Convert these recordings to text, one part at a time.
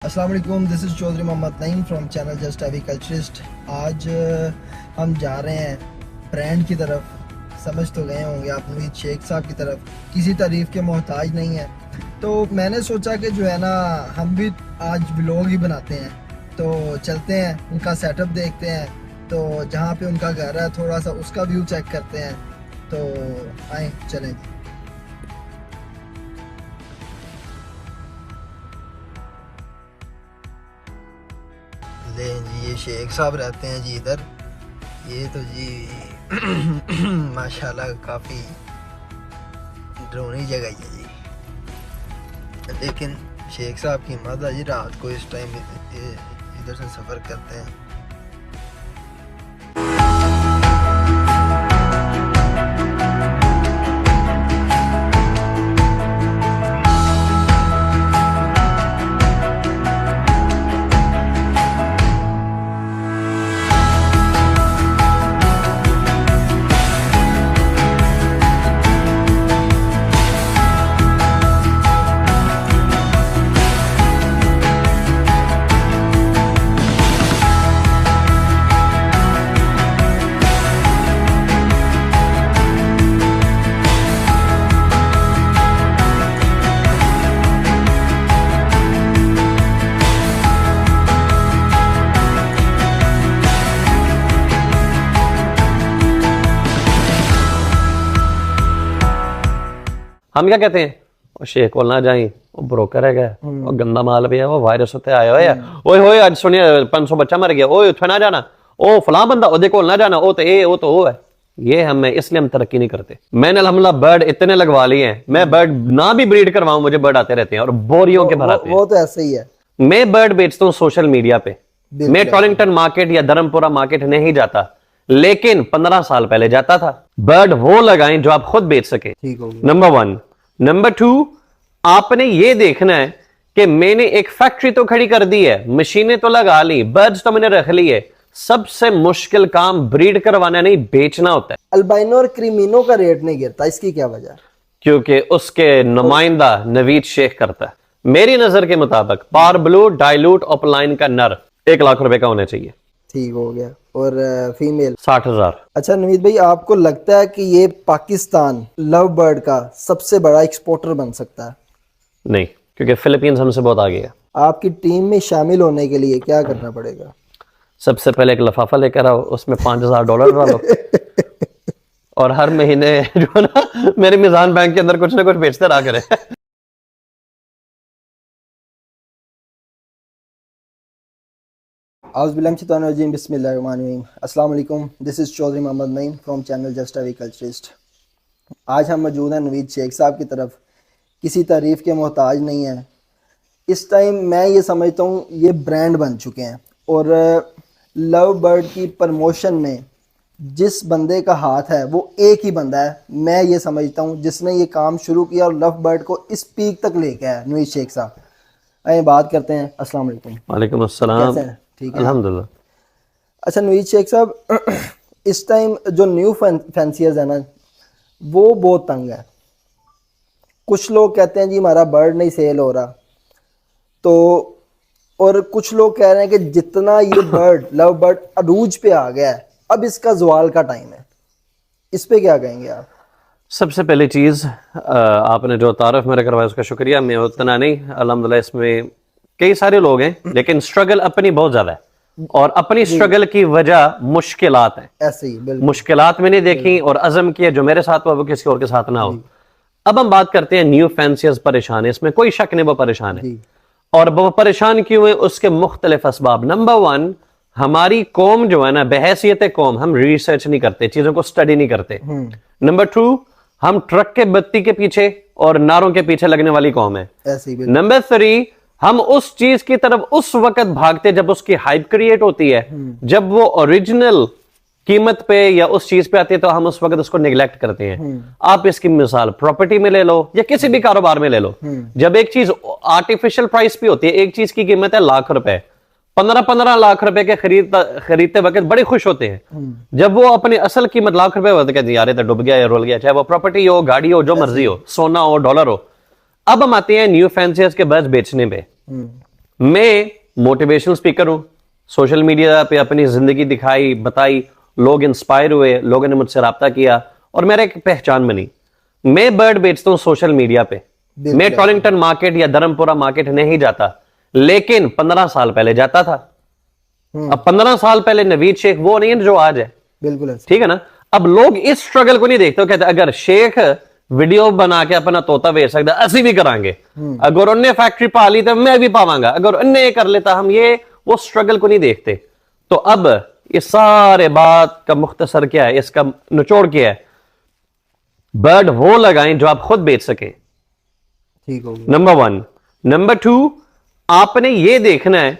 अस्सलाम वालेकुम, this is Chaudhary Mohammad Naeem from channel just agriculturist. आज हम जा रहे हैं ब्रांड की तरफ। समझ तो गए होंगे आप नवीद शेख साहब की तरफ। किसी तारीफ़ के मोहताज नहीं है, तो मैंने सोचा कि जो है ना हम भी आज व्लॉग ही बनाते हैं। तो चलते हैं, उनका सेटअप देखते हैं, तो जहाँ पे उनका घर है थोड़ा सा उसका व्यू चेक करते हैं। तो आए चलें। जी ये शेख साहब रहते हैं जी इधर। ये तो जी माशाल्लाह काफ़ी ड्रोनी जगह है जी, लेकिन शेख साहब की हिम्मत है जी, रात को इस टाइम इधर से सफ़र करते हैं। हम क्या कहते हैं, वो शेख को ना जाए, वो ब्रोकर है क्या, वो गंदा माल भी है, वो वायरस होते आया हुआ है। ओए होए आज सुनिए 500 बच्चा मर गया, ओए उठे ना जाना, ओ फलां बंदा ओदे को ना जाना, ओ तो ए, ओ तो वो है। ये हमें इसलिए हम तरक्की नहीं करते। मैंने अल्हम्दुलिल्लाह बर्ड इतने लगवा लिए हैं, मैं बर्ड ना भी ब्रीड करवाऊं मुझे बर्ड आते रहते हैं और बोरियों के भर आते हैं। वो तो ऐसे ही है। मैं बर्ड बेचता हूँ सोशल मीडिया पे। मैं टॉलिंगटन मार्केट या धर्मपुरा मार्केट नहीं जाता, लेकिन 15 साल पहले जाता था। बर्ड वो लगाएं जो आप खुद बेच सके, ठीक हो गया। नंबर 1। नंबर 2, आपने ये देखना है कि मैंने एक फैक्ट्री तो खड़ी कर दी है, मशीनें तो लगा ली, बर्ड्स तो मैंने रख ली है। सबसे मुश्किल काम ब्रीड करवाना नहीं, बेचना होता है। अल्बाइनो और क्रीमिनो का रेट नहीं गिरता, इसकी क्या वजह? क्योंकि उसके नुमाइंदा नवीद शेख करता है। मेरी नजर के मुताबिक पार ब्लू डाइल्यूट अपलाइन का नर 1 लाख रुपए का होना चाहिए। ठीक हो गया। और फीमेल 60,000। अच्छा नवीद भाई, आपको लगता है कि ये पाकिस्तान लव बर्ड का सबसे बड़ा एक्सपोर्टर बन सकता है? नहीं, क्योंकि फिलीपींस हमसे बहुत आगे है। आपकी टीम में शामिल होने के लिए क्या करना पड़ेगा? सबसे पहले एक लफाफा लेकर आओ, उसमें $5,000 डालो और हर महीने जो है ना मेरे मिजान बैंक के अंदर कुछ ना कुछ बेचते रहा करें। अस्सलाम वालेकुम, this is Chaudhary Mohammad Naeem from channel just agriculturist. आज हम मौजूद हैं नवीद शेख साहब की तरफ। किसी तारीफ़ के मोहताज नहीं है। इस टाइम मैं ये समझता हूँ ये ब्रांड बन चुके हैं, और लव बर्ड की प्रमोशन में जिस बंदे का हाथ है वो एक ही बंदा है, मैं ये समझता हूँ, जिसने ये काम शुरू किया और लव बर्ड को इस पीक तक लेके आया, नवीद शेख साहब। आइए बात करते हैं। अस्सलाम वालेकुम। वालेकुम अस्सलाम। कैसे हैं? ठीक है अल्हम्दुलिल्लाह। अच्छा नवीद शेख साहब, इस टाइम जो न्यू फैंसियर्स है ना, वो बहुत तंग है। कुछ लोग कहते हैं जी हमारा बर्ड नहीं सेल हो रहा, तो और कुछ लोग कह रहे हैं कि जितना ये बर्ड लव बर्ड अरूज पे आ गया है, अब इसका ज़वाल का टाइम है। इस पे क्या कहेंगे आप? सबसे पहली चीज, आपने जो तारफ मेरा करवाया उसका शुक्रिया। मैं उतना नहीं, अल्हम्दुलिल्लाह इसमें कई सारे लोग हैं, लेकिन स्ट्रगल अपनी बहुत ज्यादा है, और अपनी स्ट्रगल की वजह मुश्किलात है। ऐसे ही बिल्कुल मुश्किलात मैंने देखी और अज़म किया जो मेरे साथ हुआ वो किसी और के साथ ना हो। अब हम बात करते हैं न्यू फैंसियर्स परेशान है, इसमें कोई शक नहीं वो परेशान है। और वो परेशान क्यों है, उसके मुख्तलिफ असबाब। नंबर 1, हमारी कौम जो है ना, बहैसियत कौम हम रिसर्च नहीं करते, चीजों को स्टडी नहीं करते। नंबर 2, हम ट्रक के बत्ती के पीछे और नारों के पीछे लगने वाली कौम है। ऐसे ही नंबर 3, हम उस चीज की तरफ उस वक्त भागते जब उसकी हाइप क्रिएट होती है, जब वो ओरिजिनल कीमत पे या उस चीज पे आती है तो हम उस वक्त उसको निगलेक्ट करते हैं। आप इसकी मिसाल प्रॉपर्टी में ले लो या किसी भी कारोबार में ले लो। जब एक चीज आर्टिफिशियल प्राइस पे होती है, एक चीज की कीमत है लाख रुपए, 15-15 लाख रुपए के खरीदते वक्त बड़े खुश होते हैं। जब वो अपनी असल कीमत लाख रुपए होती कहते यार ये तो डूब गया या रोल गया, चाहे वो प्रॉपर्टी हो, गाड़ी हो, जो मर्जी हो, सोना हो, डॉलर हो। अब हम आते हैं न्यू फैंसियर्स के बर्ड्स बेचने पे। मैं मोटिवेशनल स्पीकर हूं, सोशल मीडिया पे अपनी जिंदगी दिखाई, बताई, लोग इंस्पायर हुए, लोगों ने मुझसे राब्ता किया और मेरा एक पहचान बनी। मैं बर्ड बेचता हूं सोशल मीडिया पे। मैं टॉलिंगटन मार्केट या धर्मपुरा मार्केट नहीं जाता, लेकिन 15 साल पहले जाता था। अब 15 साल पहले नवीद शेख वो नहीं है जो आज है। बिल्कुल ठीक है ना। अब लोग इस स्ट्रगल को नहीं देखते, कहते अगर शेख वीडियो बना के अपना तोता बेच सकता, असि भी करांगे। अगर उन्हें फैक्ट्री पा ली तो मैं भी पावांगा, अगर उन्हें कर लेता हम ये, वो स्ट्रगल को नहीं देखते। तो अब इस सारे बात का मुख्तसर क्या है, इसका निचोड़ क्या है? बर्ड वो लगाएं जो आप खुद बेच सके। ठीक हो गया। नंबर 1। नंबर 2, आपने ये देखना है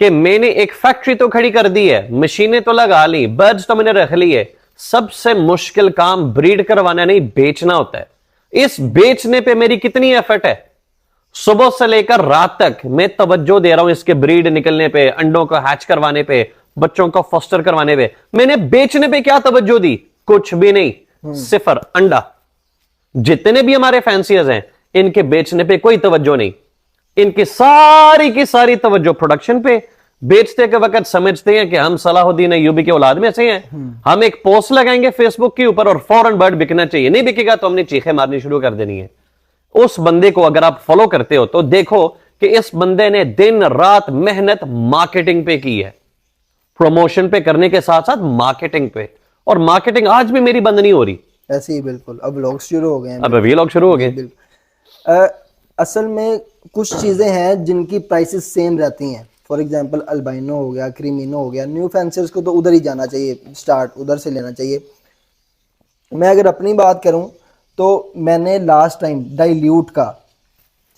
कि मैंने एक फैक्ट्री तो खड़ी कर दी है, मशीनें तो लगा ली, बर्ड्स तो मैंने रख ली है। सबसे मुश्किल काम ब्रीड करवाना नहीं, बेचना होता है। इस बेचने पे मेरी कितनी एफर्ट है, सुबह से लेकर रात तक मैं तवज्जो दे रहा हूं इसके ब्रीड निकलने पे, अंडों को हैच करवाने पे, बच्चों को फॉस्टर करवाने पे। मैंने बेचने पे क्या तवज्जो दी? कुछ भी नहीं, सिफर अंडा। जितने भी हमारे फैंसियर्स हैं, इनके बेचने पे कोई तवज्जो नहीं, इनकी सारी की सारी तवज्जो प्रोडक्शन पे। बेचते के वक्त समझते हैं कि हम सलाहुद्दीन अय्यूबी के औलाद में से हैं, हम एक पोस्ट लगाएंगे फेसबुक के ऊपर और फौरन बर्ड बिकना चाहिए। नहीं बिकेगा तो हमने चीखें मारनी शुरू कर देनी है। उस बंदे को अगर आप फॉलो करते हो तो देखो कि इस बंदे ने दिन रात मेहनत मार्केटिंग पे की है, प्रमोशन पे करने के साथ साथ मार्केटिंग पे। और मार्केटिंग आज भी मेरी बंद नहीं हो रही। ऐसे ही बिल्कुल, अब लोग शुरू हो गए हैं। अब वी लॉग शुरू हो गए। असल में कुछ चीज़ें हैं जिनकी प्राइसेस सेम रहती हैं। फॉर एग्जांपल अल्बाइनो हो गया, क्रीमिनो हो गया, न्यू फैंसियर्स को तो उधर ही जाना चाहिए, स्टार्ट उधर से लेना चाहिए। मैं अगर अपनी बात करूं तो मैंने लास्ट टाइम डाइल्यूट का,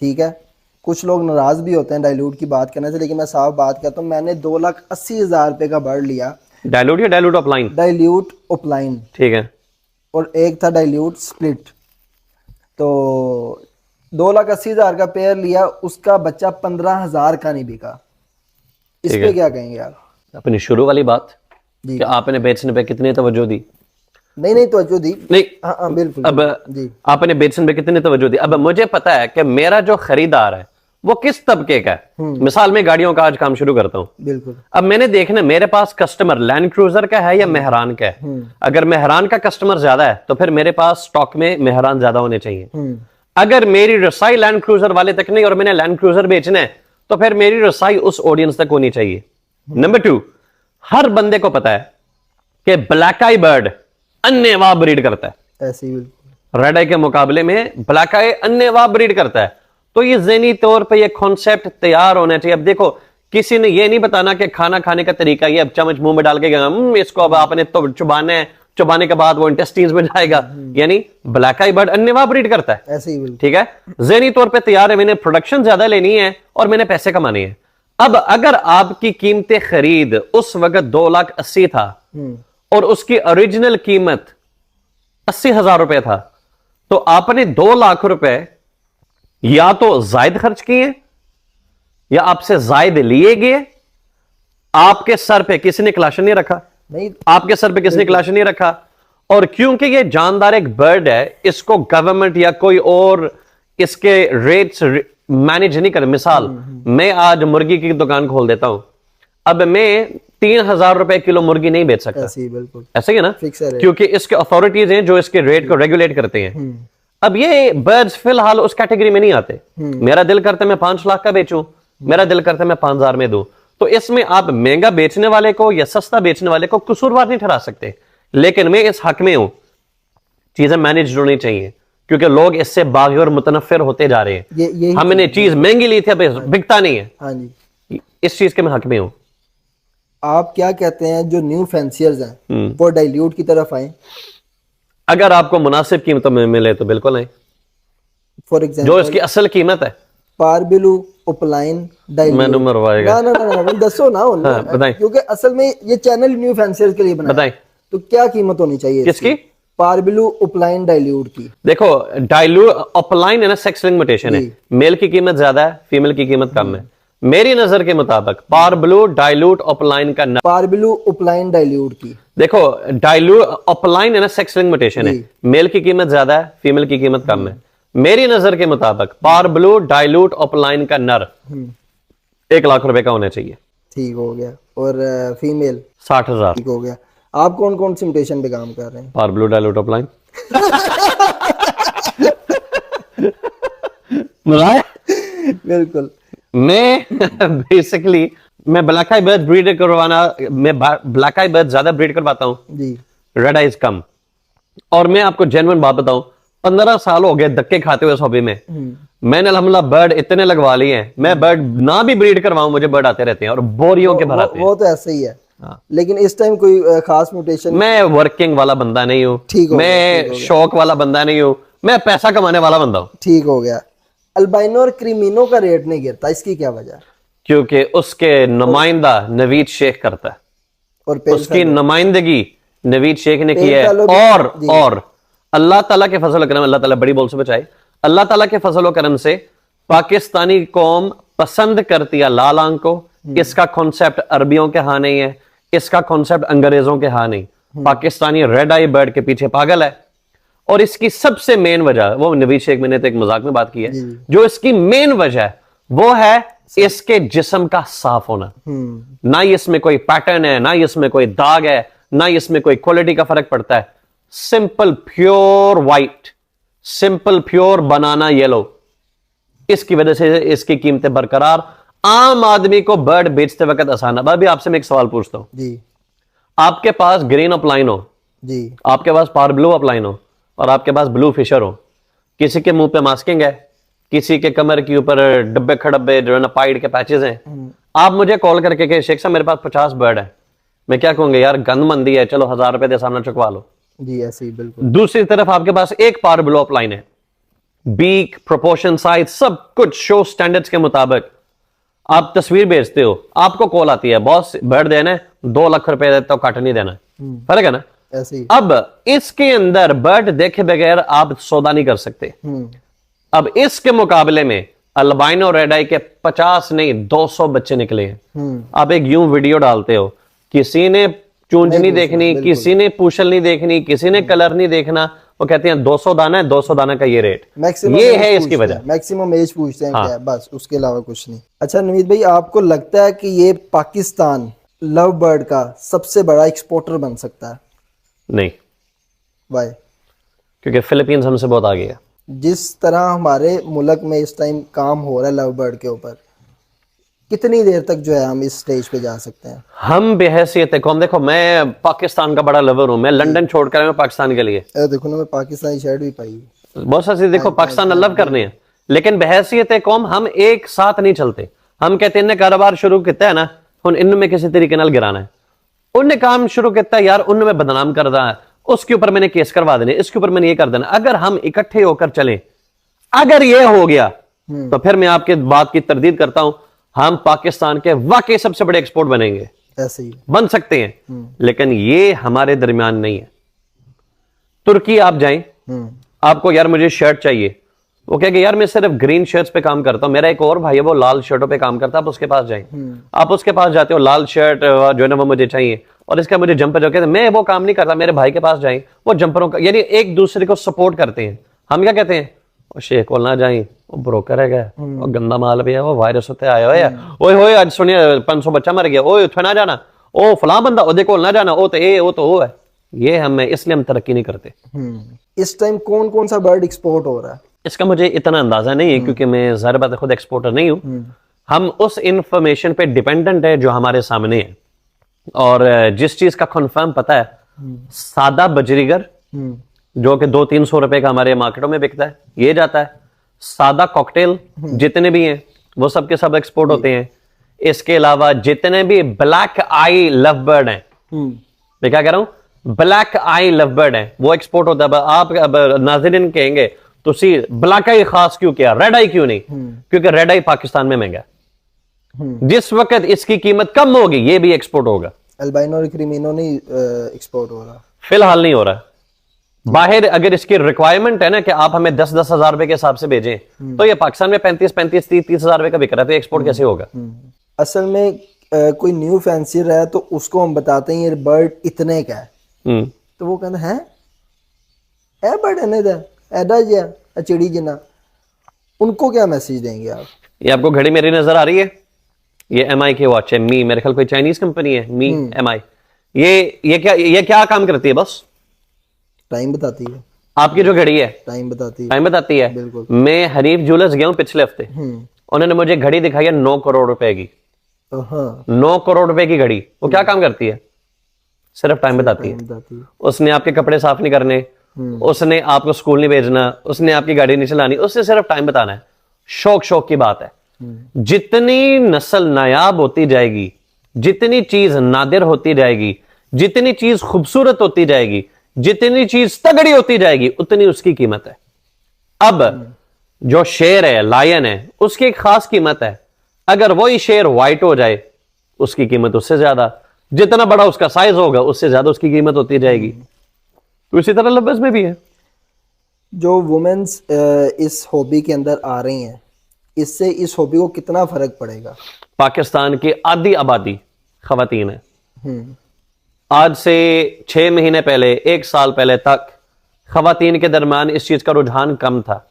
ठीक है, कुछ लोग नाराज़ भी होते हैं डाइल्यूट की बात करने से, लेकिन मैं साफ बात करता हूं, मैंने 2,80,000 रुपये का बर्ड लिया। डाइल्यूट या डाइल्यूट ऑफलाइन? डाइल्यूट ऑफलाइन, ठीक है। और एक था डाइल्यूट स्प्लिट। तो 2,80,000 का पेयर लिया, उसका बच्चा 15,000 का नहीं बिका। इस पे क्या कहेंगे आप? अपनी शुरू वाली बात कि आपने बेचने पे कितनी तवज्जो दी? नहीं तवज्जो दी नहीं। हाँ बिल्कुल। अब जी, आपने बेचने पे कितनी तवज्जो दी? अब मुझे पता है कि मेरा जो खरीदार है वो किस तबके का है। मिसाल में गाड़ियों का आज काम शुरू करता हूं। बिल्कुल। अब मैंने देखना मेरे पास कस्टमर लैंड क्रूजर का है या मेहरान का है। अगर मेहरान का कस्टमर ज्यादा है तो फिर मेरे पास स्टॉक में मेहरान ज्यादा होने चाहिए। अगर मेरी रसाई लैंड क्रूजर वाले तक नहीं और मैंने लैंड क्रूजर बेचना है तो फिर मेरी रसाई उस ऑडियंस तक होनी चाहिए। नंबर 2, हर बंदे को पता है कि ब्लैक आई बर्ड अन्नेवाह ब्रीड करता है। ऐसे ही बिल्कुल। रेड आई के मुकाबले में ब्लैक आई अन्नेवाह ब्रीड करता है। तो ये ज़हनी तौर पे ये कॉन्सेप्ट तैयार होना चाहिए। अब देखो, किसी ने ये नहीं बताना कि खाना खाने का तरीका ये, अब चम्मच मुंह में डाल के इसको अब आपने तो चुबाना है, चुबाने के बाद वो इंटेस्टाइन्स में जाएगा। यानी ब्लैक आई बर्ड अन्नेवाह ब्रीड करता है। ऐसे ही बिल्कुल। ठीक है, ज़हनी तौर पे तैयार है, मैंने प्रोडक्शन ज्यादा लेनी है और मैंने पैसे कमाने हैं। अब अगर आपकी कीमत खरीद उस वक्त 2,80,000 था और उसकी ओरिजिनल कीमत 80,000 रुपए था, तो आपने 2 लाख रुपए या तो जायद खर्च किए या आपसे जायद लिए गए। आपके सर पे किसी ने क्लाशन नहीं रखा, नहीं, आपके सर पे किसी ने क्लाशन नहीं रखा। और क्योंकि ये जानदार एक बर्ड है, इसको गवर्नमेंट या कोई और इसके रेट्स मैनेज नहीं कर। मिसाल, मैं आज मुर्गी की दुकान खोल देता हूं, अब मैं 3,000 रुपए किलो मुर्गी नहीं बेच सकता। ऐसे ही बिल्कुल। ऐसे ही है ना, फिक्स है, क्योंकि इसके अथॉरिटीज हैं जो इसके रेट को रेगुलेट करते हैं। अब ये बर्ड्स फिलहाल उस कैटेगरी में नहीं आते। मेरा दिल करता है मैं 5 लाख का बेचूं, मेरा दिल करता है मैं 5,000 में दूं। तो इसमें आप महंगा बेचने वाले को या सस्ता बेचने वाले को कसूरवार नहीं ठहरा सकते। लेकिन मैं इस हक में हूं, चीजें मैनेज होनी चाहिए, क्योंकि लोग इससे बागी और मुतनफिर होते जा रहे हैं। हमने चीज महंगी ली थी, अब बिकता नहीं है। हाँ जी, इस चीज के मैं हक में हूं। आप क्या कहते हैं जो न्यू फैंसियर्स हैं वो डाइल्यूट की तरफ आए? अगर आपको मुनासिब कीमतों में मिले तो बिल्कुल नहीं। फॉर एग्जांपल जो इसकी असल कीमत है, पारबिलू, ओपलाइन, डाइल्यूट। मैंने मरवाएगा। ना दसो ना बताएं। क्योंकि असल में ये चैनल न्यू फैंसियर्स के लिए बना है। बताएं तो क्या कीमत होनी चाहिए किसकी? पारबिलू, ओपलाइन, डाइल्यूट की। देखो, डाइल्यूट अपलाइन है ना, सेक्स लिंक म्यूटेशन है। मेल की कीमत ज्यादा है, फीमेल की कीमत कम है। मेरी नजर के मुताबिक पारब्लू, डाइल्यूट, अपलाइन का पारबिलू, ओपलाइन, डाइल्यूट की। देखो, डाइल्यूट अपलाइन है ना, सेक्स लिंक म्यूटेशन है। मेल की कीमत ज्यादा है, फीमेल की कीमत कम है। मेरी नजर के मुताबिक पारब्लू, डाइल्यूट, अपलाइन का नर 1 लाख रुपए का होना चाहिए। ठीक हो गया। और फीमेल? 60,000। ठीक हो गया। आप कौन कौन सी म्यूटेशन पे काम कर रहे हैं? Power blue dilute upline. बिल्कुल। मैं बेसिकली मैं ब्लैक आई बर्ड ब्रीड करवाना, मैं ब्लैक आई बर्ड ज्यादा ब्रीड करवाता हूँ जी। रेड आइज कम। और मैं आपको जेन्युइन बात बताऊं, 15 साल हो गए धक्के खाते हुए इस हॉबी में। मैंने अल्हम्दुलिल्लाह बर्ड इतने लगवा लिए हैं, मैं बर्ड ना भी ब्रीड करवाऊं मुझे बर्ड आते रहते हैं और बोरियों के भर आते हैं। वो तो ऐसे ही है। हाँ। लेकिन इस टाइम कोई खास म्यूटेशन? मैं वर्किंग वाला बंदा नहीं हूँ, ठीक हो गया, ठीक मैं हो गया। शौक वाला बंदा नहीं हूँ, मैं पैसा कमाने वाला बंदा हूँ। ठीक हो गया। अल्बाइनो और क्रीमिनो का रेट नहीं गिरता, इसकी क्या वजह? क्योंकि उसके नुमाइंदा नवीद शेख करता है, और पेल उसकी नुमाइंदगी नवीद शेख ने की पेल है। फैलो भी- जी। और अल्लाह ताला के फजल करम, अल्लाह ताला बड़ी बोल से बचाए, अल्लाह ताला के फजल करम से पाकिस्तानी कौम पसंद करती है लाल आंख को। इसका कॉन्सेप्ट अरबियों के हाँ नहीं है, इसका कॉन्सेप्ट अंग्रेजों के हाँ नहीं। पाकिस्तानी रेड आई बर्ड के पीछे पागल है। और इसकी सबसे मेन वजह, वो नवीद शेख मैंने तो एक मजाक में बात की है, जो इसकी मेन वजह है वो है इसके जिस्म का साफ होना। ना इसमें कोई पैटर्न है, ना इसमें कोई दाग है, ना इसमें कोई क्वालिटी का फर्क पड़ता है। Simple pure white, simple pure banana yellow, इसकी वजह से इसकी कीमतें बरकरार। आम आदमी को बर्ड बेचते वक्त आसान है। अभी आपसे मैं एक सवाल पूछता हूं, जी आपके पास ग्रीन अपलाइन हो, जी, आपके पास पावर ब्लू अपलाइन हो और आपके पास ब्लू फिशर हो, किसी के मुंह पे मास्किंग है, किसी के कमर के ऊपर डब्बे खडब्बे जो है ना पाइड के पैचेस हैं, आप मुझे कॉल करके कहे शेख साहब मेरे पास 50 बर्ड है, मैं क्या कहूंगा यार गंदमंदी है, चलो 1000 रुपए दे सामने चुकवा लो। जी ऐसे ही बिल्कुल। दूसरी तरफ आपके पास एक पावर ब्लू अपलाइन है, बीक प्रोपोर्शन साइज सब कुछ शो स्टैंडर्ड्स के मुताबिक, आप तस्वीर भेजते हो, आपको कॉल आती है बॉस बर्ड देना है 2 लाख रुपए तो कट नहीं देना, फर्क है ना। ऐसे ही। अब इसके अंदर बर्ड देखे बगैर आप सौदा नहीं कर सकते। अब इसके मुकाबले में अल्बाइनो रेड आई के 50 नहीं 200 बच्चे निकले हैं। आप एक यूं वीडियो डालते हो, किसी ने चूंज नहीं देखनी, किसी ने पूछल नहीं देखनी, किसी ने कलर नहीं देखना, वो कहते हैं 200 दाना है, 200 दाना का ये रेट, ये है इसकी वजह। मैक्सिमम एज पूछते हैं हाँ। क्या है, बस उसके अलावा कुछ नहीं। अच्छा नवीद भाई, आपको लगता है कि ये पाकिस्तान लव बर्ड का सबसे बड़ा एक्सपोर्टर बन सकता है? नहीं, वाई? क्योंकि फिलीपींस हमसे बहुत आगे है। जिस तरह हमारे मुल्क में इस टाइम काम हो रहा है लव बर्ड के ऊपर, कितनी देर तक जो है हम इस स्टेज पे जा सकते हैं? हम बेहैसियत कौम, देखो मैं पाकिस्तान का बड़ा लवर हूं, मैं लंदन छोड़कर आया हूं पाकिस्तान के लिए। देखो ना, मैं पाकिस्तानी शर्ट भी पाई। बहुत सारी देखो पाकिस्तान लव करने हैं, लेकिन बहैसियत कौम हम एक साथ नहीं चलते। हम कहते हैं इन्हें कारोबार शुरू किया है ना, हुन इनमें किसी तरीके नाल गिराना है, उनने काम शुरू किया यार उनमें बदनाम कर रहा है, उसके ऊपर मैंने केस करवा देने, इसके ऊपर मैंने ये कर देना। अगर हम इकट्ठे होकर चले, अगर ये हो गया तो फिर मैं आपके बात की तरदीद करता हूं, हम पाकिस्तान के वाकई सबसे बड़े एक्सपोर्ट बनेंगे, ऐसे ही बन सकते हैं, लेकिन ये हमारे दरमियान नहीं है। तुर्की आप जाएं, आपको यार मुझे शर्ट चाहिए, वो कहेगा यार मैं सिर्फ ग्रीन शर्ट्स पे काम करता हूं, मेरा एक और भाई है वो लाल शर्टों पे काम करता है, आप उसके पास जाएं। आप उसके पास जाते हो, लाल शर्ट जो है ना वो मुझे चाहिए, और इसका मुझे जंपर जो कहते हैं, मैं वो काम नहीं करता, मेरे भाई के पास जाएं, वो जंपरों का यानी एक दूसरे को सपोर्ट करते हैं। हम क्या कहते हैं, वो शेख को ना जाएं, वो ब्रोकर है, वो गंदा माल भी है, वो वायरस होते आया हुआ है, ओए होए आज सुनिए 500 बच्चा मर गया, ओए उठे ना जाना, ओ फलां बंदा ओदे को ना जाना, ओ तो ये वो तो वो है, ये हमें इसलिए हम तरक्की नहीं करते। इस टाइम कौन कौन सा बर्ड एक्सपोर्ट हो रहा है? इसका मुझे इतना अंदाजा नहीं है, क्योंकि मैं ज़ाहिर बात है खुद एक्सपोर्टर नहीं हूं। हम उस इंफॉर्मेशन पे डिपेंडेंट है जो हमारे सामने है, और जिस चीज का कंफर्म पता है, सादा बजरीगर जो कि 200-300 रुपए का हमारे मार्केटों में बिकता है, ये जाता है। सादा कॉकटेल जितने भी हैं वो सब के सब एक्सपोर्ट होते हैं। इसके अलावा जितने भी ब्लैक आई लव बर्ड हैं, मैं क्या कह रहा हूं, ब्लैक आई लव बर्ड है, वो एक्सपोर्ट होता है। आप अब नाज़रीन कहेंगे तो सी ब्लैक आई खास क्यों किया, रेड आई क्यों नहीं? क्योंकि रेड आई पाकिस्तान में महंगा, जिस वक्त इसकी कीमत कम होगी ये भी एक्सपोर्ट होगा। अल्बाइनो और क्रीमिनो नहीं एक्सपोर्ट हो रहा, फिलहाल नहीं हो रहा। बाहर अगर इसकी रिक्वायरमेंट है ना कि आप हमें 10-10 हजार रुपए के हिसाब से भेजें, तो ये पाकिस्तान में 35-30 हजार रुपए का बिक रहा है, तो एक्सपोर्ट कैसे होगा? असल में कोई न्यू फैंसियर है तो उसको हम बताते हैं ये बर्ड इतने का है, तो वो कहते हैं है बर्ड इतने का ऐदा जिया चिड़ी जिना, उनको क्या मैसेज देंगे आप? ये आपको घड़ी मेरी नजर आ रही है, ये MI की वॉच है, मी, मेरे ख्याल कोई चाइनीज कंपनी है, मी MI। ये क्या काम करती है? बस टाइम बताती है। आपकी जो घड़ी है टाइम बताती है। टाइम बताती है। बिल्कुल। मैं हरीफ ज्वेलर्स गया हूँ पिछले हफ्ते, उन्होंने मुझे घड़ी दिखाई है 9 करोड़ रुपए की। हाँ, 9 करोड़ रुपए की घड़ी, वो क्या काम करती है? सिर्फ टाइम बताती है। बताती है। उसने आपके कपड़े साफ नहीं करने, उसने आपको स्कूल नहीं भेजना, उसने आपकी गाड़ी नहीं चलानी, उससे सिर्फ टाइम बताना है। शौक की बात है। जितनी नस्ल नायाब होती जाएगी, जितनी चीज नादिर होती जाएगी, जितनी चीज खूबसूरत होती जाएगी, जितनी चीज तगड़ी होती जाएगी, उतनी उसकी कीमत है। अब जो शेर है, लायन है, उसकी एक खास कीमत है। अगर वही शेर व्हाइट हो जाए, उसकी कीमत उससे ज्यादा, जितना बड़ा उसका साइज होगा उससे ज्यादा उसकी कीमत होती जाएगी। तो इसी तरह लफ्ज में भी है। जो वुमेन्स इस हॉबी के अंदर आ रही हैं, इससे इस हॉबी को कितना फर्क पड़ेगा? पाकिस्तान की आधी आबादी खवातीन है। हम्म। आज से 6 महीने पहले, 1 साल पहले तक खवातीन के दरमियान इस चीज का रुझान कम था।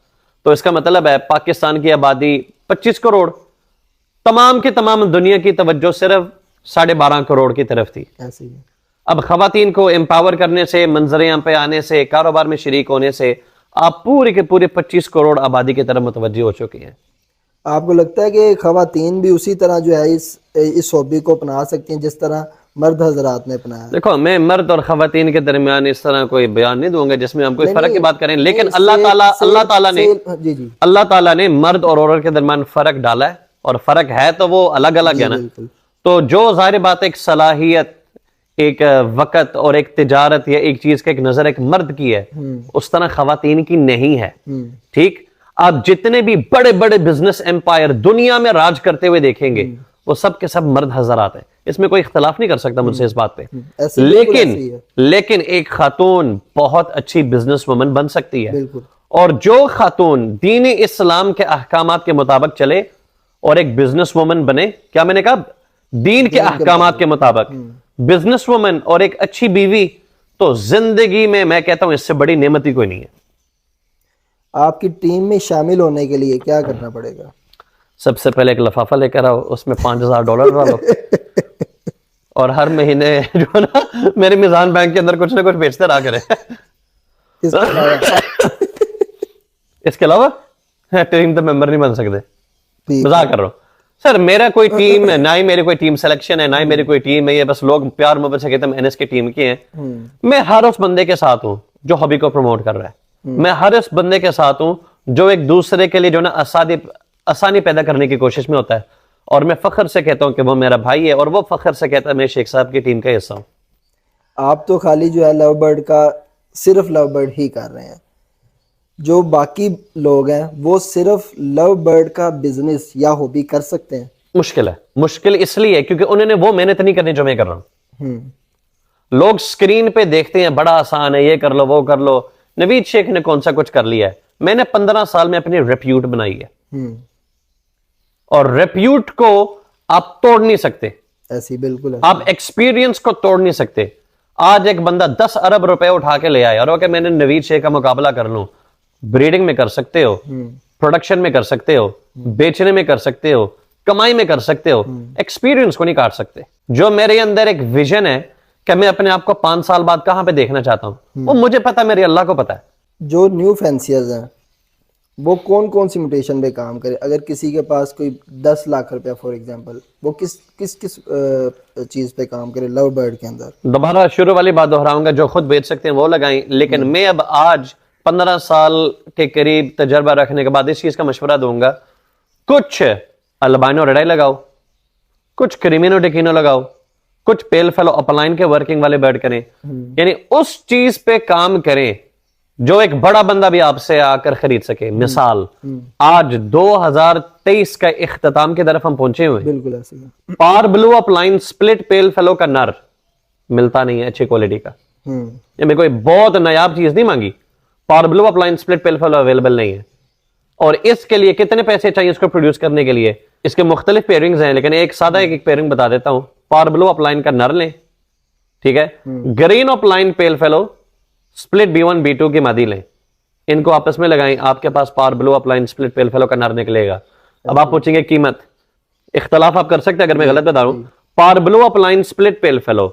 तो इसका मतलब है पाकिस्तान की आबादी 25 करोड़, तमाम की तमाम दुनिया की तवज्जो सिर्फ 12.5 करोड़ की तरफ थी। ऐसे ही। अब खवातीन को एम्पावर करने से, मंजरियां पे आने से, कारोबार में शरीक होने से आप पूरे के पूरे 25 करोड़ आबादी की तरफ मुतवज्जो हो चुके हैं। आपको लगता है कि खवातीन भी उसी तरह जो है इस हॉबी को अपना सकती हैं जिस तरह मर्द हजरात ने अपनाया? देखो, मैं मर्द और खवातीन के दरमियान इस तरह कोई बयान नहीं दूंगा जिसमें हम कोई फर्क की बात करें, लेकिन अल्लाह ताला ने मर्द और औरत के दरमियान फर्क डाला है, और फर्क है तो वो अलग अलग है ना। तो जो जाहिर बात है, एक सलाहियत, एक वक़्त और एक तिजारत या एक चीज का एक नजर एक मर्द की है, उस तरह खवातीन की नहीं है। ठीक, आप जितने भी बड़े बड़े बिजनेस एम्पायर दुनिया में राज करते हुए देखेंगे, वो सब के सब मर्द हजरात हैं। इसमें कोई इख्तलाफ नहीं कर सकता मुझसे इस बात पे। लेकिन एक खातून बहुत अच्छी बिजनेस वुमन बन सकती है। और जो खातून दीन इस्लाम के अहकामात के मुताबिक चले और एक बिजनेस वुमन बने, क्या मैंने कहा? दीन के अहकामात के मुताबिक बिजनेस वुमन और एक अच्छी बीवी, तो जिंदगी में मैं कहता हूं इससे बड़ी नेमत ही कोई नहीं है। आपकी टीम में शामिल होने के लिए क्या करना पड़ेगा? सबसे पहले एक लिफाफा लेकर आओ, उसमें $5000 डालो और हर महीने जो है ना मेरे मिजान बैंक के अंदर कुछ ना कुछ बेचते रहा करें। इसके अलावा टीम तो मेंबर नहीं बन सकते। मजाक कर रहा हूं सर, मेरा कोई टीम है ना, ही मेरी कोई टीम सिलेक्शन है, ना ही मेरी कोई टीम है। ये बस लोग प्यार मोहब्बत से कहते हैं एनएस की टीम की हैं। मैं हर उस बंदे के साथ हूं जो हॉबी को प्रमोट कर रहा है। मैं हर उस बंदे के साथ हूं जो एक दूसरे के लिए जो ना आसानी पैदा करने की कोशिश में होता है। और मैं फख्र से कहता हूं कि वो मेरा भाई है, और वो फख्र से कहता है मैं शेख साहब की टीम का हिस्सा हूं। आप तो खाली जो है लव बर्ड का सिर्फ लव बर्ड ही कर रहे हैं, जो बाकी लोग हैं वो सिर्फ लव बर्ड का बिजनेस या हॉबी कर सकते हैं? मुश्किल है। मुश्किल इसलिए है क्योंकि उन्होंने वो मेहनत नहीं करनी जो मैं कर रहा हूं। लोग स्क्रीन पे देखते हैं बड़ा आसान है, ये कर लो वो कर लो। नवीद शेख ने कौन सा कुछ कर लिया है? मैंने 15 साल में अपनी रेप्यूट बनाई है, और रेप्यूट को आप तोड़ नहीं सकते। ऐसी बिल्कुल है। आप एक्सपीरियंस को तोड़ नहीं सकते। आज एक बंदा 10 अरब रुपए उठा के ले आया और ओके मैंने नवीद शेख का मुकाबला कर लूं। ब्रीडिंग में कर सकते हो, प्रोडक्शन में कर सकते हो, बेचने में कर सकते हो, कमाई में कर सकते हो, एक्सपीरियंस को नहीं काट सकते। जो मेरे अंदर एक विजन है कि मैं अपने आप को 5 साल बाद कहां पे देखना चाहता हूं, वो मुझे पता है, मेरे अल्लाह को पता है। जो न्यू फैंसियर्स हैं वो कौन कौन सी म्यूटेशन पे काम करे? अगर किसी के पास कोई 10 लाख रुपया फॉर एग्जांपल, वो किस चीज पे काम करे लव बर्ड के अंदर? दोबारा शुरू वाली बात दोहराऊंगा, जो खुद बेच सकते हैं वो लगाएं। लेकिन मैं अब आज 15 साल के करीब तजर्बा रखने के बाद इस चीज का मशवरा दूंगा, कुछ अल्बाइनो रेड आई लगाओ, कुछ क्रीमिनो डिकिनो लगाओ, कुछ पेल फेलो अपलाइन के वर्किंग वाले बर्ड करें। यानी उस चीज पे काम करें जो एक बड़ा बंदा भी आपसे आकर खरीद सके। मिसाल, आज 2023 का इख्तिताम की तरफ हम पहुंचे हुए। बिल्कुल ऐसे ही। Par blue opaline split pale fallow का नर मिलता नहीं है अच्छी क्वालिटी का। ये मैं कोई बहुत नायाब चीज नहीं मांगी। Par blue opaline split pale fallow available नहीं है। और इसके लिए कितने पैसे चाहिए इसको प्रोड्यूस करने के लिए? इसके मुख्तलिफ पेयरिंग्स हैं, लेकिन एक सादा एक पेयरिंग बता देता हूं। पार ब्लू अपलाइन का नर लें, ठीक है। ग्रीन अपलाइन पेल फेलो स्प्लिट B1 B2 की मादी लें, इनको आपस में लगाएं, आपके पास par blue opaline split pale fallow का नर निकलेगा। अब आप पूछेंगे कीमत, इख्तलाफ आप कर सकते हैं अगर मैं गलत बता रहा हूं। पार्बलो अपलाइन स्प्लिट पेल फेलो,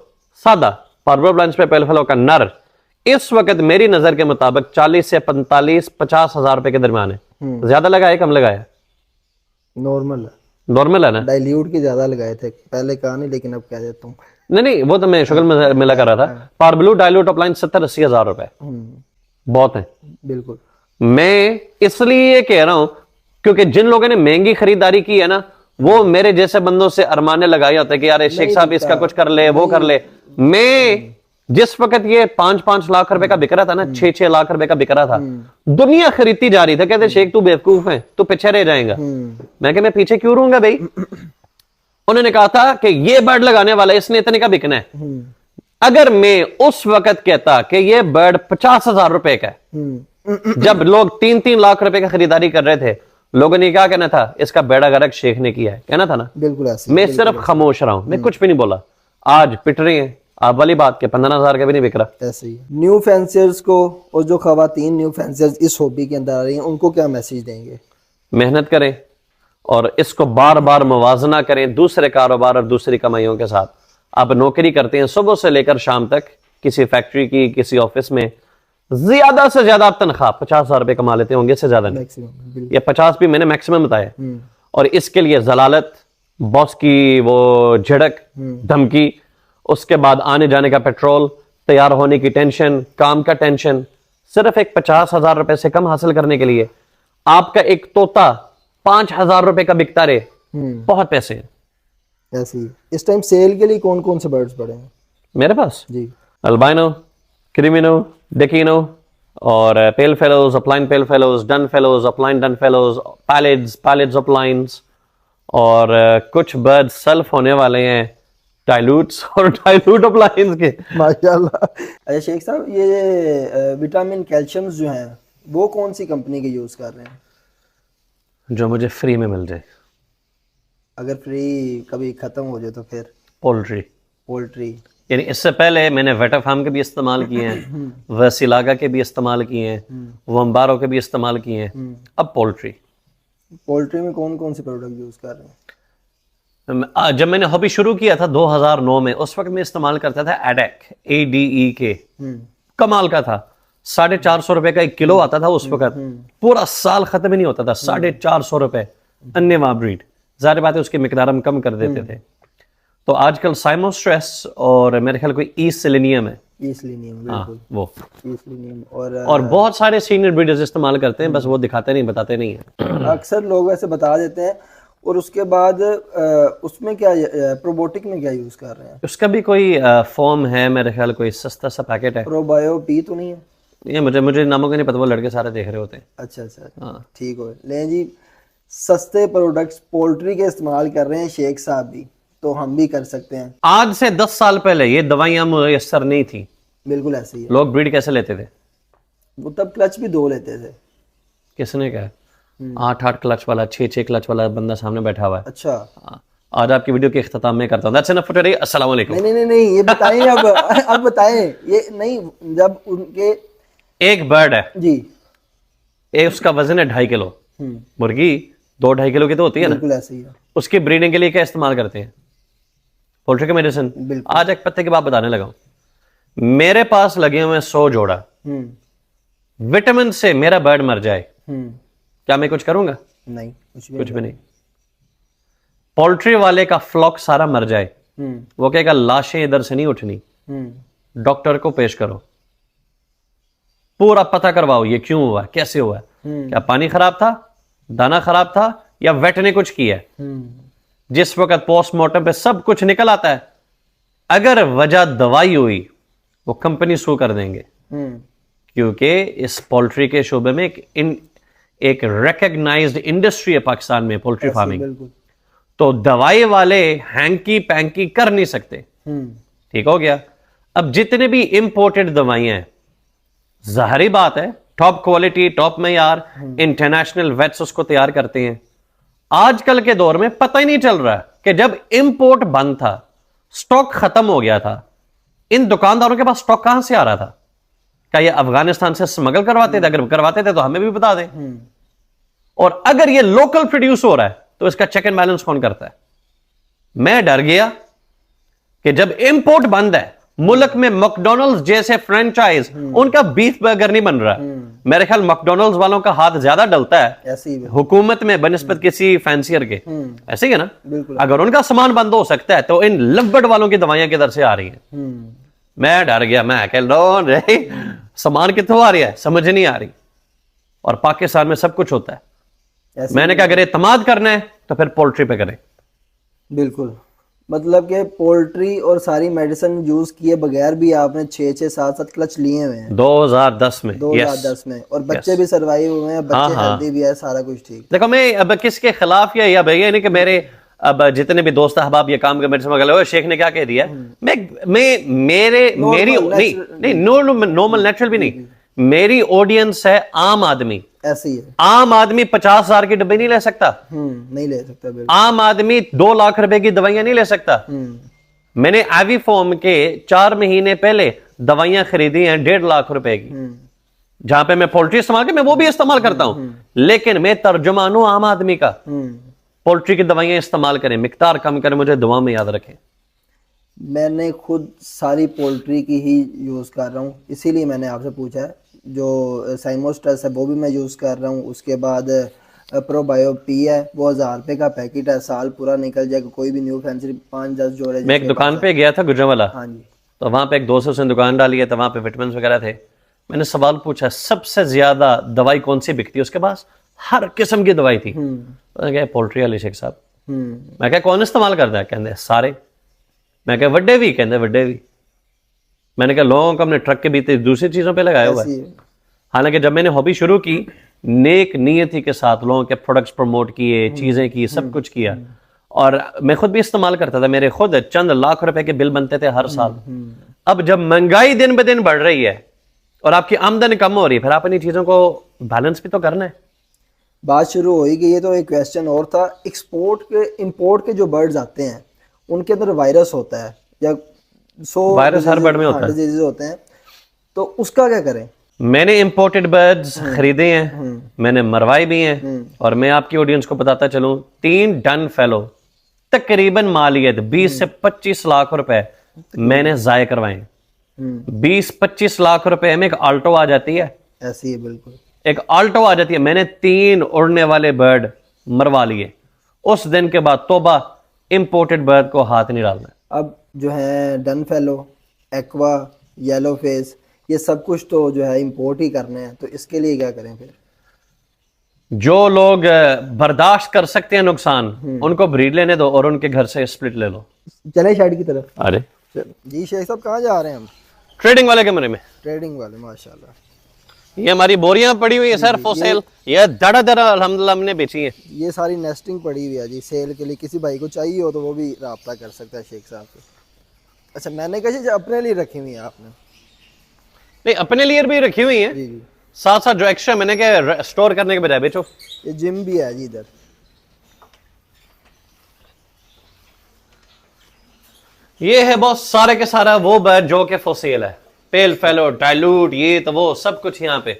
सादा पार्बलो अपलाइन स्प्लिट पेल फेलो का नर इस वक्त मेरी नजर के मुताबिक 40 से 45-50 हजार रुपए के दरमियान है। ज्यादा लगाया कम लगाया? नॉर्मल है, नॉर्मल है ना? डाइल्यूट के ज्यादा लगाए थे, पहले कहा नहीं लेकिन अब कह देता हूँ। नहीं वो तो मैं शुगर में मिला कर रहा था। पार्बलो डाइल्यूट अपलाइन 70-80 हजार रुपए बहुत है। बिल्कुल, मैं इसलिए कह रहा हूं क्योंकि जिन लोगों ने महंगी खरीदारी की है ना, वो मेरे जैसे बंदों से अरमाने लगाए होते हैं कि यार शेख साहब इसका कुछ कर ले, वो कर ले। मैं जिस वक्त ये 5-5 लाख रुपए का बिक रहा था ना, 6-6 लाख रुपए का बिक रहा था, दुनिया खरीदती जा रही थी। कहते शेख तू बेवकूफ है, तू पीछे रह जाएगा। मैं कहा मैं पीछे क्यों रहूंगा भाई। उन्होंने कहा था कि ये बर्ड लगाने वाला इसने इतने का बिकना है। अगर मैं उस वक्त कहता कि ये बर्ड 50,000 रुपए का है, जब लोग 3-3 लाख रुपए का खरीदारी कर रहे थे, लोगों ने क्या कहना था, इसका बेड़ा गर्क शेख ने किया है, कहना था ना। बिल्कुल ऐसे। मैं सिर्फ खामोश रहा हूं, मैं कुछ भी नहीं बोला। आज पिट रही हैं आप वाली बात के 15,000 का भी नहीं बिक रहा। ऐसे ही न्यू फैंसियर्स को, और जो खवातीन न्यू फैंसियर्स इस हॉबी के अंदर आ रही हैं, उनको क्या मैसेज देंगे? मेहनत करें और इसको बार बार मुवाजना करें दूसरे कारोबार और दूसरी कमाइयों के साथ। आप नौकरी करते हैं सुबह से लेकर शाम तक, किसी फैक्ट्री की, किसी ऑफिस में, ज्यादा से ज्यादा आप तनख्वाह 50,000 रुपए कमा लेते होंगे, इससे ज्यादा नहीं। या 50 भी मैंने मैक्सिमम बताया। और इसके लिए जलालत, बॉस की वो झिड़क धमकी, उसके बाद आने जाने का पेट्रोल, तैयार होने की टेंशन, काम का टेंशन, सिर्फ एक 50,000 रुपए से कम हासिल करने के लिए आपका एक तोता 5,000 रुपए का बिकता रहे, बहुत पैसे हैं। ऐसे ही इस टाइम सेल के लिए कौन कौन से बर्ड्स पड़े हैं मेरे पास? जी, अल्बाइनो, क्रिमिनो, डेकिनो और pale fallows, opaline pale fallows, dun fallows, opaline dun fallows, pallids opalines, और कुछ बर्ड सेल्फ होने वाले हैं डाइल्यूट्स और डाइल्यूट अपलाइंस के। माशाल्लाह। अच्छा शेख साहब, ये विटामिन कैल्शियम्स जो हैं वो कौन सी कंपनी के यूज कर रहे हैं? जो मुझे फ्री में मिल जाए। अगर फ्री कभी खत्म हो जाए तो फिर? पोल्ट्री। पोल्ट्री यानी इससे पहले मैंने वेटाफार्म के भी इस्तेमाल किए हैं, वसीलागा के भी इस्तेमाल किए हैं, वम्बारो के भी इस्तेमाल किए हैं, अब पोल्ट्री। पोल्ट्री में कौन कौन से प्रोडक्ट यूज कर रहे हैं? जब मैंने हॉबी शुरू किया था 2009 में, उस वक्त मैं इस्तेमाल करता था एडेक, ADEK। कमाल का था, 450 रुपए का 1 किलो आता था उस वक्त, पूरा साल खत्म ही नहीं होता था। 450 रुपए अन्यवा ब्रीड, जाहिर बात है उसकी मिकदार हम कम कर देते थे। तो आजकल साइमोस्ट्रेस और मेरे ख्याल कोई ई सेलेनियम है, बिल्कुल वो ईसलिनियम, और बहुत सारे सीनियर ब्रीडर्स इस्तेमाल करते हैं, बस वो दिखाते नहीं, बताते नहीं है। अक्सर लोग ऐसे बता देते हैं। और उसके बाद उसमें क्या, प्रोबायोटिक में क्या यूज कर रहे हैं? उसका भी कोई फॉर्म है मेरे ख्याल, कोई सस्ता सा पैकेट है। प्रोबायो पी तो नहीं है? ये मुझे नामों का नहीं पता, वो लड़के सारे देख रहे होते हैं। अच्छा ठीक हो। लें जी, सस्ते प्रोडक्ट्स पोल्ट्री के इस्तेमाल कर रहे हैं शेख साहब भी, तो हम भी कर सकते हैं। आज से 10 साल पहले ये दवाइयां मुयस्सर नहीं थी। बिल्कुल ऐसे ही है। लोग ब्रीड कैसे लेते थे? वो तब क्लच भी 2 लेते थे। किसने कहा? 8-8 क्लच वाला, 6-6 क्लच वाला बंदा सामने बैठा हुआ है। अच्छा, आज आपकी वीडियो के इख्तिताम में करता हूं। That's enough for today। अस्सलाम वालेकुम। नहीं, ये बताएं अब। अब बताएं ये नहीं, जब उनके एक बर्ड है जी, उसका वजन है 2.5 किलो। मुर्गी 2-2.5 किलो की तो होती है ना। बिल्कुल ऐसे ही है। उसकी ब्रीडिंग के लिए क्या इस्तेमाल करते हैं? पोल्ट्री के मेडिसिन। आज एक पत्ते की बात बताने लगा हूं। मेरे पास लगे हुए 100 जोड़ा, विटामिन से मेरा बर्ड मर जाए, क्या मैं कुछ करूंगा? नहीं, कुछ भी नहीं। पोल्ट्री वाले का फ्लॉक सारा मर जाए, वो कहेगा लाशें इधर से नहीं उठनी, डॉक्टर को पेश करो, पूरा पता करवाओ ये क्यों हुआ, कैसे हुआ, क्या पानी खराब था, दाना खराब था, या वेट ने कुछ किया। जिस वक्त पोस्टमार्टम पे सब कुछ निकल आता है, अगर वजह दवाई हुई वो कंपनी सू कर देंगे, क्योंकि इस पोल्ट्री के शोबे में एक रिकॉग्नाइज्ड इंडस्ट्री है पाकिस्तान में, पोल्ट्री फार्मिंग। तो दवाई वाले हैंकी पैंकी कर नहीं सकते। ठीक हो गया। अब जितने भी इंपोर्टेड दवाइयां हैं, जाहिर बात है टॉप क्वालिटी, टॉप मेयार, इंटरनेशनल वेट्स उसको तैयार करते हैं। आजकल के दौर में पता ही नहीं चल रहा कि जब इंपोर्ट बंद था, स्टॉक खत्म हो गया था, इन दुकानदारों के पास स्टॉक कहां से आ रहा था? क्या ये अफगानिस्तान से स्मगल करवाते थे? अगर करवाते थे तो हमें भी बता दें। और अगर ये लोकल प्रोड्यूस हो रहा है तो इसका चेक एंड बैलेंस कौन करता है? मैं डर गया कि जब इंपोर्ट बंद है, मुल्क में मैकडॉनल्ड्स जैसे फ्रेंचाइज, उनका बीफ बर्गर नहीं बन रहा। मेरे ख्याल मैकडॉनल्ड्स वालों का हाथ ज्यादा डलता है ऐसे ही हुकूमत में बनिस्बत किसी फैंसियर के, ऐसे ही है ना। बिल्कुल। अगर उनका सामान बंद हो सकता है तो इन लब्बड़ वालों की दवाइयां किधर से आ रही हैं? मैं डर गया, मैं कह लो रे सामान कितों आ रही है, समझ नहीं आ रही। और पाकिस्तान में सब कुछ होता है। ऐसे मैंने कहा अगर इत्मीनाद करना है तो फिर पोल्ट्री पे करें। बिल्कुल, मतलब कि पोल्ट्री और सारी मेडिसिन यूज किए बगैर भी आपने 6-6, 7-7 क्लच लिए हुए हैं 2010 में। 2010 में, और बच्चे भी सर्वाइव हुए हैं, बच्चे हेल्दी भी है, सारा कुछ ठीक। देखो मैं अब किसके खिलाफ या भैया नहीं कि मेरे अब जितने भी दोस्त अहबाब ये काम मेरे से शेख ने क्या कह दिया, नॉर्मल नेचुरल भी नहीं, मेरी ऑडियंस है आम आदमी। ऐसे ही है। आम आदमी 50,000 की डब्बी नहीं ले सकता। नहीं ले सकता। बिल्कुल। आम आदमी 2 लाख रुपए की दवाइयां नहीं ले सकता। मैंने एविफॉर्म के 4 महीने पहले दवाइयां खरीदी हैं 1.5 लाख रुपए की, जहां पे मैं पोल्ट्री इस्तेमाल कर, मैं वो भी इस्तेमाल करता हूं, लेकिन मैं तर्जुमान हूं आम आदमी का। पोल्ट्री की दवाइयां इस्तेमाल करें, मिकदार कम करें, मुझे दुआ में याद रखें। मैंने खुद सारी पोल्ट्री की ही यूज़ कर रहा हूँ, इसीलिए मैंने आपसे पूछा है। जो साइमोस्ट्रेस है वो भी मैं यूज़ कर रहा हूँ, उसके बाद प्रोबायो पी है, वो 1000 रुपये का पैकेट है, साल पूरा निकल जाएगा। कोई भी न्यू फैंसी 5-10 जोड़े। मैं एक दुकान पे गया था गुजरांवाला, हाँ जी, तो वहां पे एक दोस्त उसने दुकान डाली है, तो वहां पे विटामिन वगैरह थे। मैंने सवाल पूछा सबसे ज्यादा दवाई कौन सी बिकती है? उसके पास हर किस्म की दवाई थी। मैंने कहा पोल्ट्री वाले शेख साहब। मैं क्या कौन इस्तेमाल करता है? कहते सारे। मैं क्या वड्डे भी? कहते वड्डे भी। मैंने कहा लोगों को हमने ट्रक के बीते दूसरी चीजों पे लगाया हुआ है। हालांकि जब मैंने हॉबी शुरू की, नेक नियति के साथ लोगों के प्रोडक्ट्स प्रमोट किए, चीजें की, सब कुछ किया, और मैं खुद भी इस्तेमाल करता था। मेरे खुद चंद लाख रुपए के बिल बनते थे हर साल। अब जब महंगाई दिन ब दिन बढ़ रही है और आपकी आमदनी कम हो रही है, फिर आप इन चीजों को बैलेंस भी तो करना है। बात शुरू हो ही गई है, तो एक क्वेश्चन और था। एक्सपोर्ट के इंपोर्ट के जो बर्ड्स आते हैं उनके अंदर वायरस होता है, या वायरस हर बर्ड में होता है, डिजीज होते हैं, तो उसका क्या करें? मैंने इंपोर्टेड बर्ड्स खरीदे हैं, मैंने मरवाए भी हैं, और मैं आपकी ऑडियंस को बताता चलूं 3 डन फेलो तकरीबन मालियत 20 से 25 लाख रुपए मैंने जाय करवाए। 20-25 लाख रुपए में एक आल्टो आ जाती है। ऐसी है, बिल्कुल एक आल्टो आ जाती है। मैंने 3 उड़ने वाले बर्ड मरवा लिए। उस दिन के बाद तोबा, इंपोर्टेड बर्ड को हाथ नहीं डालना। अब जो है done fellow, aqua, yellow face, ये सब कुछ तो जो है इंपोर्ट ही करने हैं, तो इसके लिए क्या करें फिर? जो लोग बर्दाश्त कर सकते हैं नुकसान, उनको ब्रीड लेने दो और उनके घर से स्प्लिट ले लो। चले शेड की तरफ। अरे जी शेख साहब, कहाँ जा रहे हैं हम? ट्रेडिंग वाले कमरे में। ट्रेडिंग वाले, माशाल्लाह। ये हमारी बोरियां पड़ी हुई है सर फॉर सेल। ये दड़ा अल्हम्दुलिल्लाह हमने बेची है। ये सारी नेस्टिंग पड़ी हुई है जी सेल के लिए। किसी भाई को चाहिए हो तो वो भी राब्ता कर सकता है शेख साहब से। अच्छा, मैंने कहा अपने लिए रखी हुई है आपने? नहीं, अपने लिए भी रखी हुई है, जी जी। साथ साथ जो एक्स्ट्रा मैंने क्या स्टोर करने के बजाय बेचो। ये जिम भी है जी इधर। ये है बहुत सारे के सारा वो बर्ड जो के फॉर सेल है। पेल फेलो, डाइल्यूट, ये तो वो सब कुछ यहाँ पे।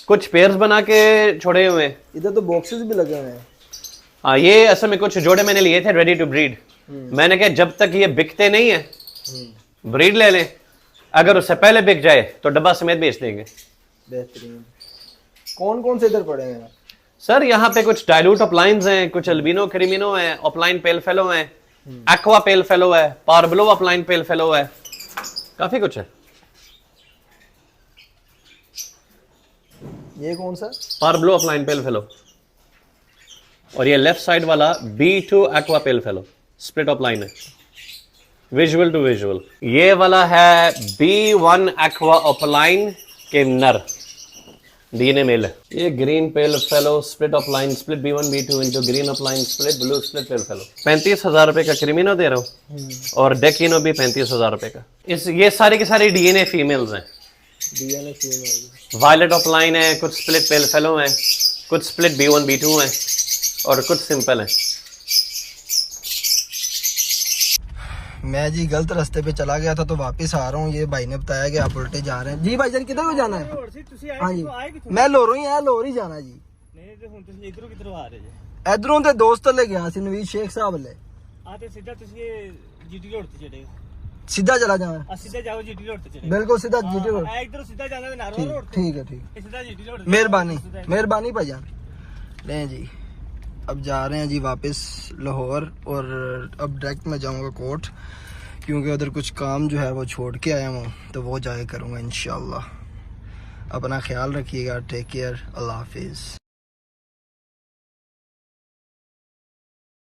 कुछ पेयर्स बना के छोड़े हुए हैं। इधर तो बॉक्सेस भी लगे हुए हैं। हाँ, ये असल में कुछ जोड़े मैंने लिए थे रेडी टू ब्रीड। मैंने कहा जब तक ये बिकते नहीं है ब्रीड ले लें, अगर उससे पहले बिक जाए तो डब्बा समेत बेच देंगे। बेहतरीन। कौन कौन से इधर पड़े हैं सर? यहाँ पे कुछ डाइल्यूट अपलाइंस हैं, कुछ अल्बिनो क्रिमिनो है, अपलाइन पेल फेलो है, एक्वा पेल फेलो है, पार्बलो अपलाइन पेल फेलो है, काफी कुछ है। ये कौन सा? पार्बलो अपलाइन पेल फेलो। और ये लेफ्ट साइड वाला B2 एक्वा पेल फेलो स्प्लिट अपलाइन है, विजुअल टू विजुअल। ये वाला है B1 एक्वा अपलाइन के नर, डीएनए मेल है। ये ग्रीन पेल fellow split upline split B1 B2 into green upline split blue split pale fellow. 35,000 रुपए का क्रिमिनो दे रहा हूँ, और डेकिनो भी 35,000 रुपए का। ये सारी की सारी डीएनए फीमेल्स हैं। DNA female. वायलेट अपलाइन है, कुछ स्प्लिट पेल फेलो है, कुछ स्प्लिट B1 B2 है, और कुछ सिंपल है। मैं जी गलत रास्ते पे चला गया था तो वापस आ रहा हूँ। ये भाई ने बताया कि आप उल्टे जा रहे हैं। जी भाईजान, किधर को जाना है? हाँ जी, मैं लोर ही जाना जी। इधरों ते दोस्त ले गया सी नवीद शेख साहब ले, आते सीधा तुसी जीटी रोड ते चढ़े सीधा चला जाए सीधा जाओ जीटी रोड ते चढ़े बिल्कुल सीधा जीटी रोड इधर सीधा जाना है नारवा रोड ठीक है ठीक ते सीधा जीटी रोड मेहरबानी मेहरबानी भाईजान। लें जी अब जा रहे हैं जी वापस लाहौर और अब डायरेक्ट मैं जाऊंगा कोर्ट क्योंकि उधर कुछ काम जो है वो छोड़ के आया हूँ तो वो जाके करूँगा इंशाल्लाह। अपना ख्याल रखिएगा। Take care. अल्लाह हाफिज़।